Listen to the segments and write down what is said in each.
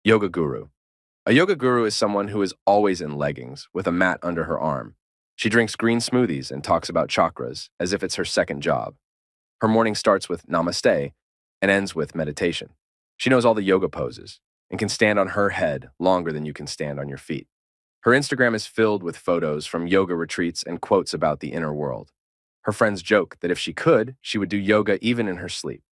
Yoga guru. A yoga guru is someone who is always in leggings with a mat under her arm. She drinks green smoothies and talks about chakras as if it's her second job. Her morning starts with namaste and ends with meditation. She knows all the yoga poses and can stand on her head longer than you can stand on your feet. Her Instagram is filled with photos from yoga retreats and quotes about the inner world. Her friends joke that if she could, she would do yoga even in her sleep.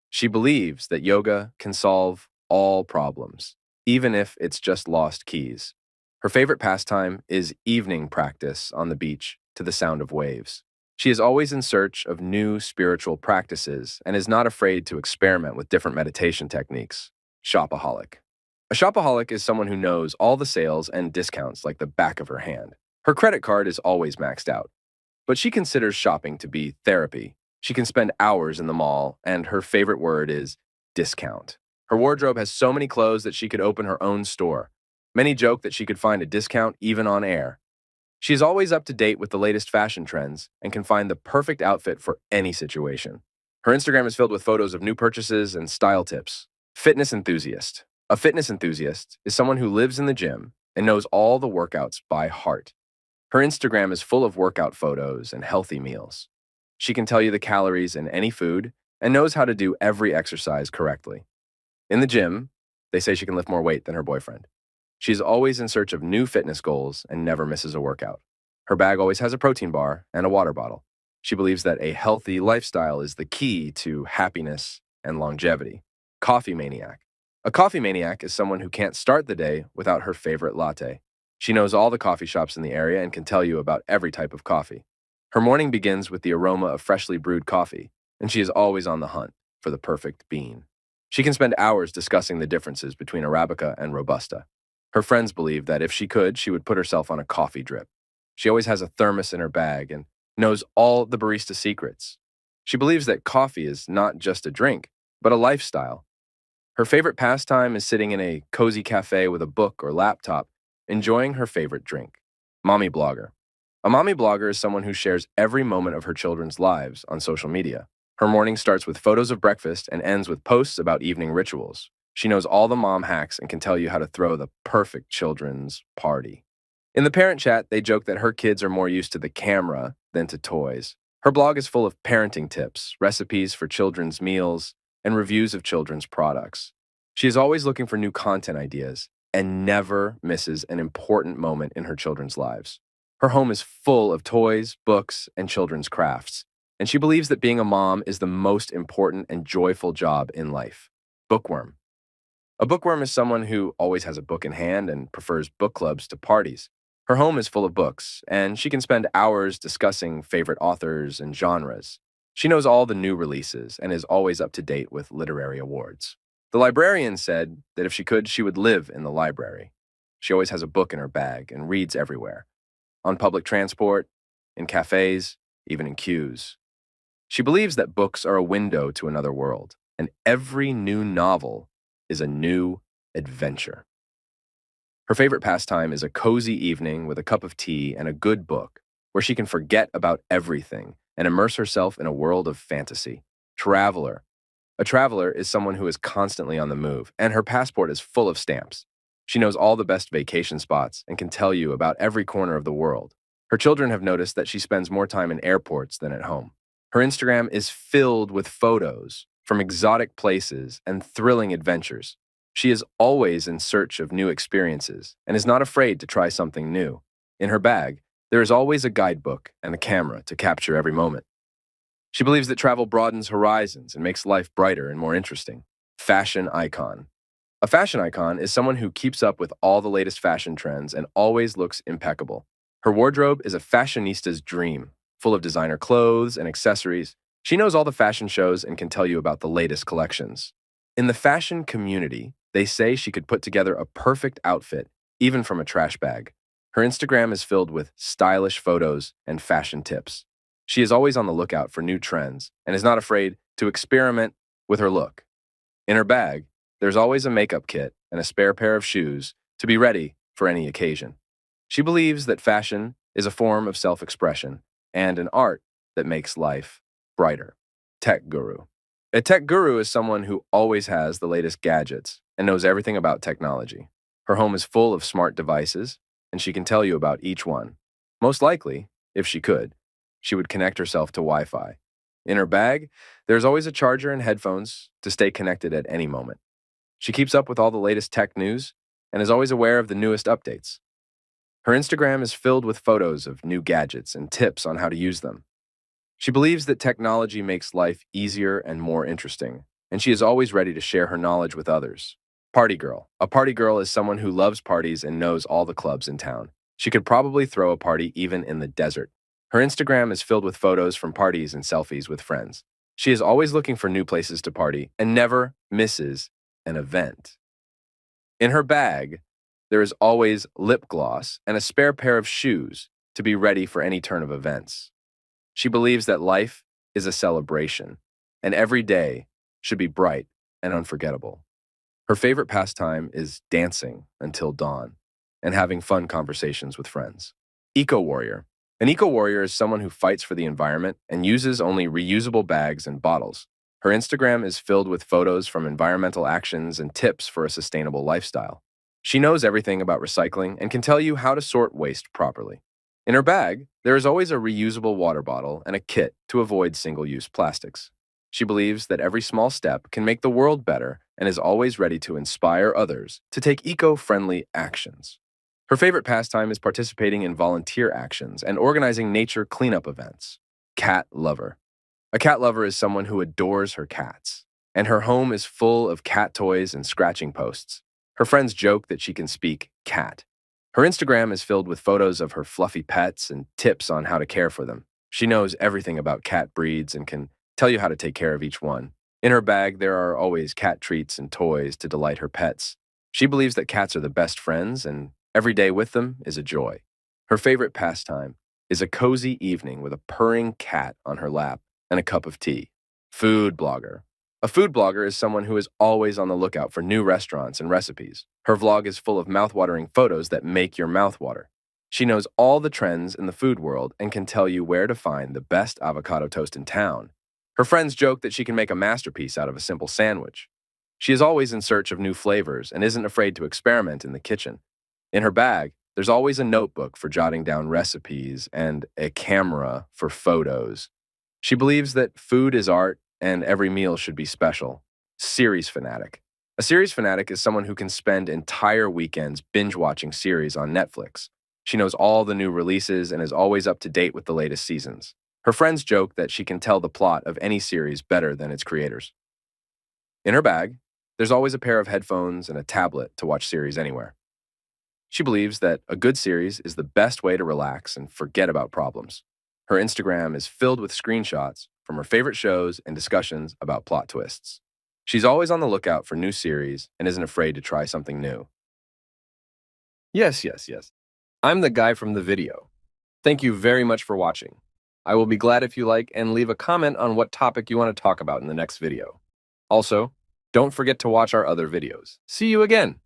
She believes that yoga can solve all problems, even if it's just lost keys. Her favorite pastime is evening practice on the beach to the sound of waves. She is always in search of new spiritual practices and is not afraid to experiment with different meditation techniques. Shopaholic. A shopaholic is someone who knows all the sales and discounts like the back of her hand. Her credit card is always maxed out, but she considers shopping to be therapy. She can spend hours in the mall, and her favorite word is discount. Her wardrobe has so many clothes that she could open her own store. Many joke that she could find a discount even on air. She is always up to date with the latest fashion trends and can find the perfect outfit for any situation. Her Instagram is filled with photos of new purchases and style tips. Fitness enthusiast. A fitness enthusiast is someone who lives in the gym and knows all the workouts by heart. Her Instagram is full of workout photos and healthy meals. She can tell you the calories in any food and knows how to do every exercise correctly. In the gym, they say she can lift more weight than her boyfriend. She is always in search of new fitness goals and never misses a workout. Her bag always has a protein bar and a water bottle. She believes that a healthy lifestyle is the key to happiness and longevity. Coffee maniac. A coffee maniac is someone who can't start the day without her favorite latte. She knows all the coffee shops in the area and can tell you about every type of coffee. Her morning begins with the aroma of freshly brewed coffee, and she is always on the hunt for the perfect bean. She can spend hours discussing the differences between Arabica and Robusta. Her friends believe that if she could, she would put herself on a coffee drip. She always has a thermos in her bag and knows all the barista secrets. She believes that coffee is not just a drink, but a lifestyle. Her favorite pastime is sitting in a cozy cafe with a book or laptop, enjoying her favorite drink. Mommy blogger. A mommy blogger is someone who shares every moment of her children's lives on social media. Her morning starts with photos of breakfast and ends with posts about evening rituals. She knows all the mom hacks and can tell you how to throw the perfect children's party. In the parent chat, they joke that her kids are more used to the camera than to toys. Her blog is full of parenting tips, recipes for children's meals, and reviews of children's products. She is always looking for new content ideas and never misses an important moment in her children's lives. Her home is full of toys, books, and children's crafts, and she believes that being a mom is the most important and joyful job in life. Bookworm. A bookworm is someone who always has a book in hand and prefers book clubs to parties. Her home is full of books, and she can spend hours discussing favorite authors and genres. She knows all the new releases and is always up to date with literary awards. The librarian said that if she could, she would live in the library. She always has a book in her bag and reads everywhere. On public transport, in cafes, even in queues. She believes that books are a window to another world, and every new novel is a new adventure. Her favorite pastime is a cozy evening with a cup of tea and a good book where she can forget about everything and immerse herself in a world of fantasy. Traveler. A traveler is someone who is constantly on the move, and her passport is full of stamps. She knows all the best vacation spots and can tell you about every corner of the world. Her children have noticed that she spends more time in airports than at home. Her Instagram is filled with photos from exotic places and thrilling adventures. She is always in search of new experiences and is not afraid to try something new. In her bag, there is always a guidebook and a camera to capture every moment. She believes that travel broadens horizons and makes life brighter and more interesting. Fashion icon. A fashion icon is someone who keeps up with all the latest fashion trends and always looks impeccable. Her wardrobe is a fashionista's dream, full of designer clothes and accessories. She knows all the fashion shows and can tell you about the latest collections. In the fashion community, they say she could put together a perfect outfit, even from a trash bag. Her Instagram is filled with stylish photos and fashion tips. She is always on the lookout for new trends and is not afraid to experiment with her look. In her bag, there's always a makeup kit and a spare pair of shoes to be ready for any occasion. She believes that fashion is a form of self-expression and an art that makes life brighter. Tech guru. A tech guru is someone who always has the latest gadgets, and knows everything about technology. Her home is full of smart devices, and she can tell you about each one. Most likely, if she could, she would connect herself to Wi-Fi. In her bag, there's always a charger and headphones to stay connected at any moment. She keeps up with all the latest tech news and is always aware of the newest updates. Her Instagram is filled with photos of new gadgets and tips on how to use them. She believes that technology makes life easier and more interesting, and she is always ready to share her knowledge with others. Party girl. A party girl is someone who loves parties and knows all the clubs in town. She could probably throw a party even in the desert. Her Instagram is filled with photos from parties and selfies with friends. She is always looking for new places to party and never misses an event. In her bag, there is always lip gloss and a spare pair of shoes to be ready for any turn of events. She believes that life is a celebration, and every day should be bright and unforgettable. Her favorite pastime is dancing until dawn and having fun conversations with friends. Eco-warrior. An eco-warrior is someone who fights for the environment and uses only reusable bags and bottles. Her Instagram is filled with photos from environmental actions and tips for a sustainable lifestyle. She knows everything about recycling and can tell you how to sort waste properly. In her bag, there is always a reusable water bottle and a kit to avoid single-use plastics. She believes that every small step can make the world better and is always ready to inspire others to take eco-friendly actions. Her favorite pastime is participating in volunteer actions and organizing nature cleanup events. Cat lover. A cat lover is someone who adores her cats, and her home is full of cat toys and scratching posts. Her friends joke that she can speak cat. Her Instagram is filled with photos of her fluffy pets and tips on how to care for them. She knows everything about cat breeds and can tell you how to take care of each one. In her bag, there are always cat treats and toys to delight her pets. She believes that cats are the best friends, and every day with them is a joy. Her favorite pastime is a cozy evening with a purring cat on her lap and a cup of tea. Food blogger. A food blogger is someone who is always on the lookout for new restaurants and recipes. Her vlog is full of mouth-watering photos that make your mouth water. She knows all the trends in the food world and can tell you where to find the best avocado toast in town. Her friends joke that she can make a masterpiece out of a simple sandwich. She is always in search of new flavors and isn't afraid to experiment in the kitchen. In her bag, there's always a notebook for jotting down recipes and a camera for photos. She believes that food is art and every meal should be special. Series fanatic. A series fanatic is someone who can spend entire weekends binge-watching series on Netflix. She knows all the new releases and is always up to date with the latest seasons. Her friends joke that she can tell the plot of any series better than its creators. In her bag, there's always a pair of headphones and a tablet to watch series anywhere. She believes that a good series is the best way to relax and forget about problems. Her Instagram is filled with screenshots from her favorite shows and discussions about plot twists. She's always on the lookout for new series and isn't afraid to try something new. Yes. I'm the guy from the video. Thank you very much for watching. I will be glad if you like and leave a comment on what topic you want to talk about in the next video. Also, don't forget to watch our other videos. See you again!